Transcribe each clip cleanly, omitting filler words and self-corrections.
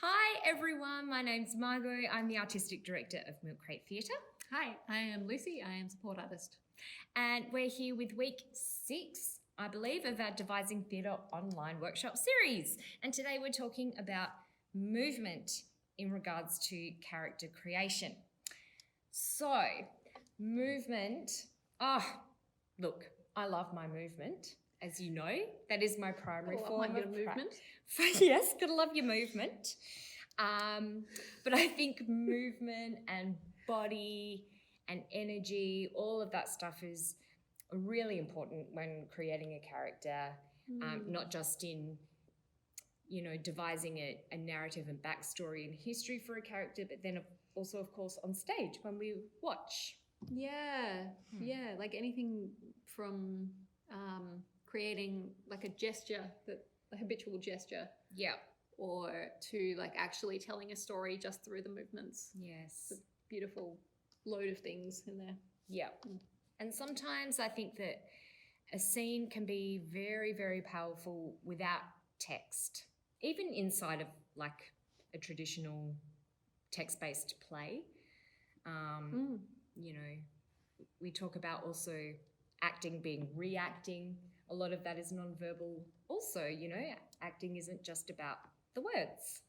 Hi everyone, my name's Margot. I'm the Artistic Director of Milk Crate Theatre. Hi, I am Lucy. I am support artist. And we're here with week 6, I believe, of our Devising Theatre online workshop series. And today we're talking about movement in regards to character creation. So, movement, look, I love my movement. As you know, that is my primary form of movement. Yes, gotta love your movement. But I think movement and body and energy, all of that stuff is really important when creating a character, not just in, devising a narrative and backstory and history for a character, but then also, of course, on stage when we watch. Yeah, like anything from creating like a gesture, a habitual gesture. Yeah. Or to like actually telling a story just through the movements. Yes. It's a beautiful load of things in there. Yeah. And sometimes I think that a scene can be very, very powerful without text, even inside of like a traditional text-based play. We talk about also acting being reacting. A lot of that is nonverbal also, acting isn't just about the words.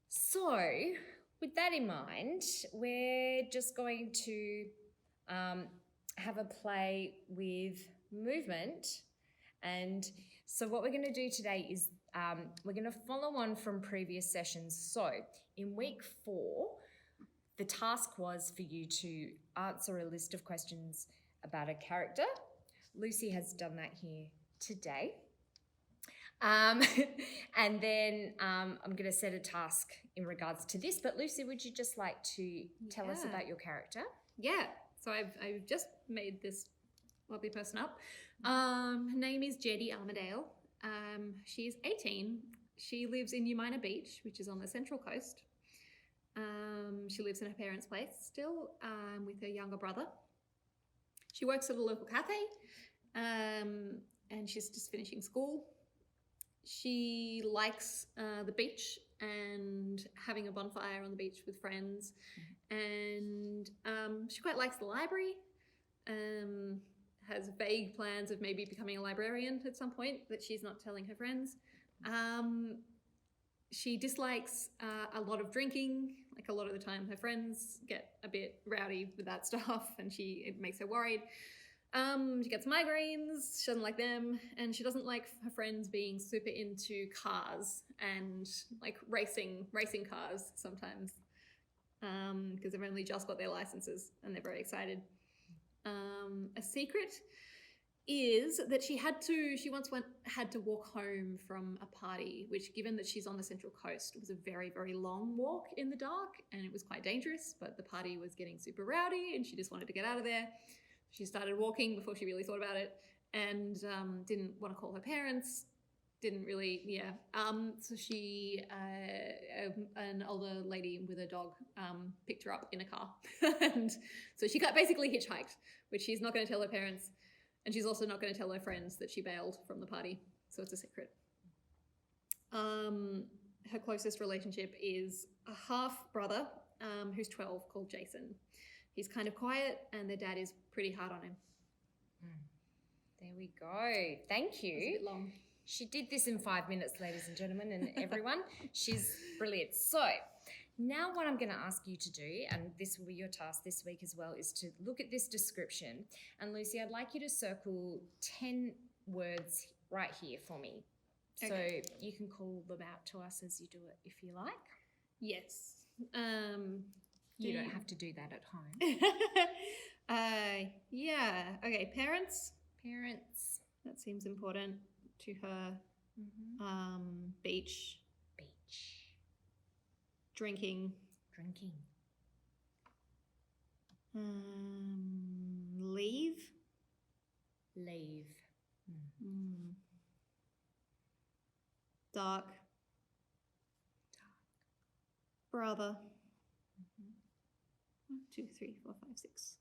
So with that in mind, we're just going to have a play with movement. And so what we're going to do today is we're going to follow on from previous sessions. So in week 4, the task was for you to answer a list of questions about a character. Lucy has done that here today. And then I'm going to set a task in regards to this. But Lucy, would you just like to tell us about your character? Yeah. So I've just made this lovely person up. Her name is Jeddy Armadale. She's 18. She lives in Umina Beach, which is on the Central Coast. She lives in her parents' place still with her younger brother. She works at a local cafe and she's just finishing school. She likes the beach and having a bonfire on the beach with friends. And she quite likes the library. Has vague plans of maybe becoming a librarian at some point that she's not telling her friends. She dislikes a lot of drinking. Like a lot of the time her friends get a bit rowdy with that stuff and it makes her worried. She gets migraines, she doesn't like them, and she doesn't like her friends being super into cars and like racing cars sometimes because they've only just got their licenses and they're very excited. A secret is that she once had to walk home from a party, which, given that she's on the Central Coast, was a very, very long walk in the dark and it was quite dangerous, but the party was getting super rowdy and she just wanted to get out of there. She started walking before she really thought about it and didn't want to call her parents, didn't really, so she, an older lady with a dog picked her up in a car. And so she got basically hitchhiked, which she's not going to tell her parents. And she's also not going to tell her friends that she bailed from the party. So it's a secret. Her closest relationship is a half brother who's 12 called Jason. He's kind of quiet and their dad is pretty hard on him. There we go. Thank you. That was a bit long. She did this in 5 minutes, ladies and gentlemen, and everyone. She's brilliant. So now what I'm going to ask you to do, and this will be your task this week as well, is to look at this description. And Lucy, I'd like you to circle 10 words right here for me. Okay. So you can call them out to us as you do it if you like. Yes. You don't have to do that at home. Yeah. Okay. Parents. That seems important to her. Beach. Drinking. Leave. Dark. Brother. 1, 2, 3, 4, 5, 6.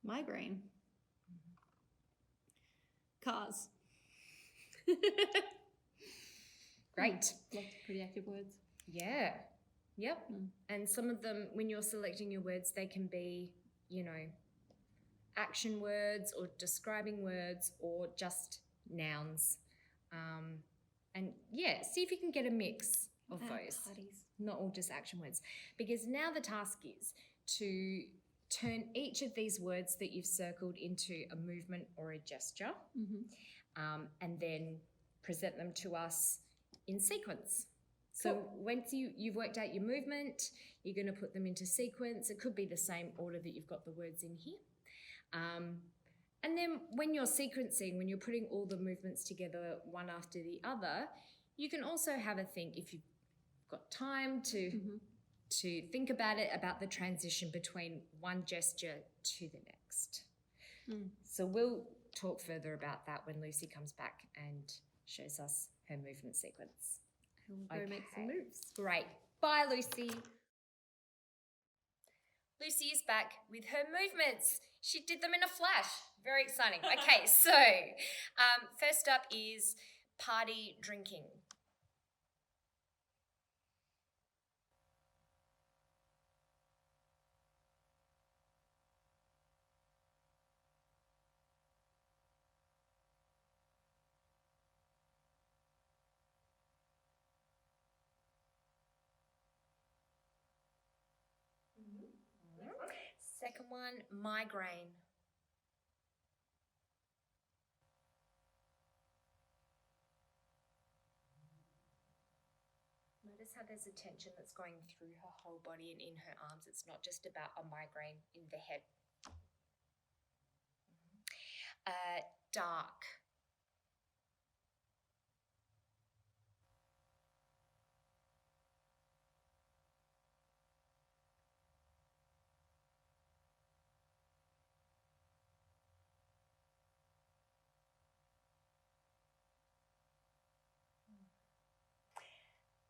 Migraine. Cars. Great. Lots of pretty active words. Yeah. Yep. Mm. And some of them, when you're selecting your words, they can be, action words or describing words or just nouns. And yeah, see if you can get a mix of those. Parties. Not all just action words. Because now the task is to turn each of these words that you've circled into a movement or a gesture, and then present them to us in sequence. So once you've worked out your movement, you're going to put them into sequence. It could be the same order that you've got the words in here. And then when you're sequencing, when you're putting all the movements together one after the other, you can also have a think, if you've got time to think about it, about the transition between one gesture to the next. So we'll talk further about that when Lucy comes back and shows us her movement sequence. We'll go make some moves. Great. Bye, Lucy. Lucy is back with her movements. She did them in a flash. Very exciting. Okay, so first up is party drinking. Second one, migraine. Notice how there's a tension that's going through her whole body and in her arms. It's not just about a migraine in the head. Dark.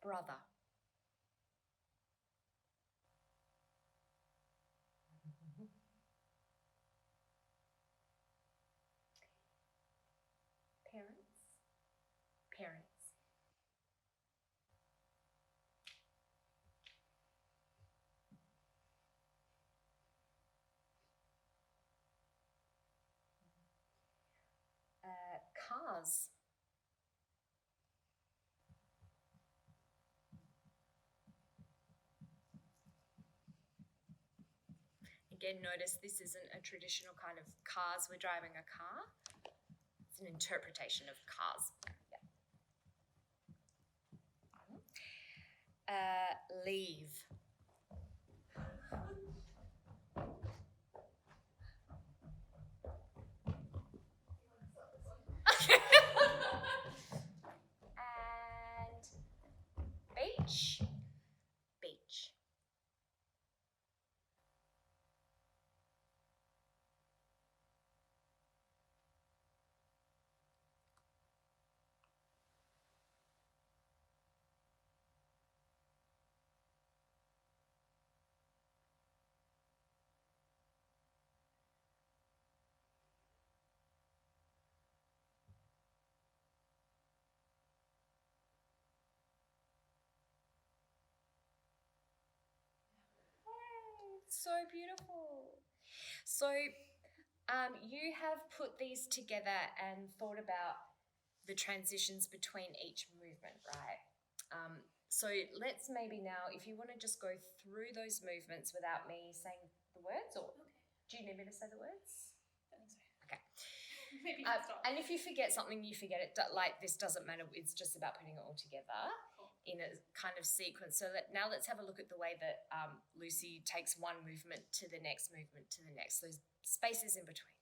Brother. Parents. Parents. Cars. Again, notice this isn't a traditional kind of cars. We're driving a car. It's an interpretation of cars. Yeah. Leave. And beach. Beach. So beautiful. So you have put these together and thought about the transitions between each movement, right? So let's maybe now, if you want to just go through those movements without me saying the words, or do you need me to say the words? Okay. Maybe and if you forget something, you forget it. Like, this doesn't matter. It's just about putting it all together in a kind of sequence. So now let's have a look at the way that Lucy takes one movement to the next movement to the next. Those spaces in between.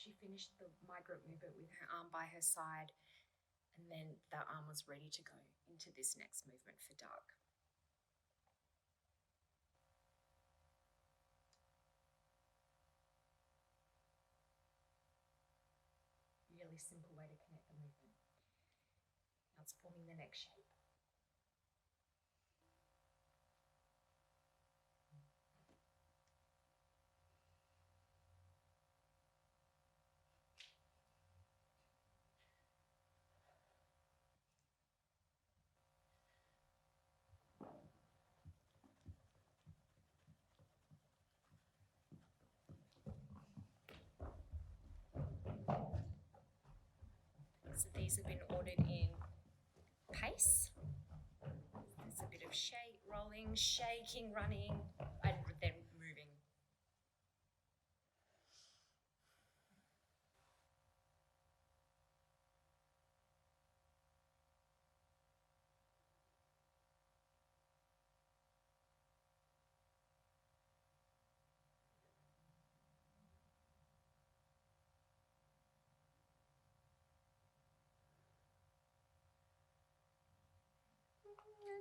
she finished the migrant movement with her arm by her side, and then that arm was ready to go into this next movement for dark. Really simple way to connect the movement. Now it's forming the next shape. So these have been ordered in pace. There's a bit of rolling, shaking, running, and then moving.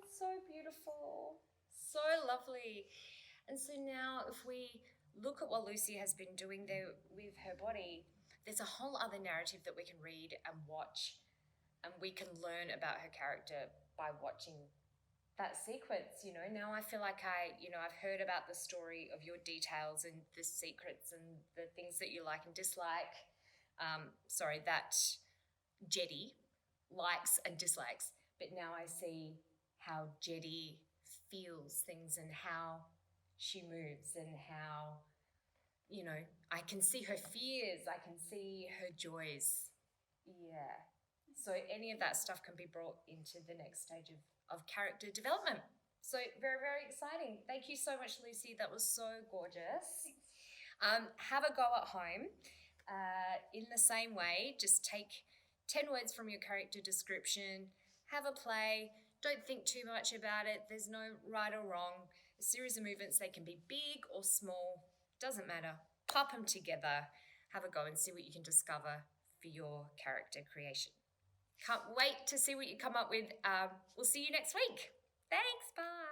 It's so beautiful, so lovely. And so now if we look at what Lucy has been doing there with her body, there's a whole other narrative that we can read and watch, and we can learn about her character by watching that sequence. Now I feel like I've heard about the story of your details and the secrets and the things that you like and dislike. That Jetty likes and dislikes, but now I see how Jetty feels things and how she moves and how, I can see her fears, I can see her joys. Yeah. So any of that stuff can be brought into the next stage of character development. So very, very exciting. Thank you so much, Lucy. That was so gorgeous. Have a go at home. In the same way, just take 10 words from your character description, have a play, don't think too much about it. There's no right or wrong. A series of movements, they can be big or small, doesn't matter. Pop them together, have a go and see what you can discover for your character creation. Can't wait to see what you come up with. We'll see you next week. Thanks, bye.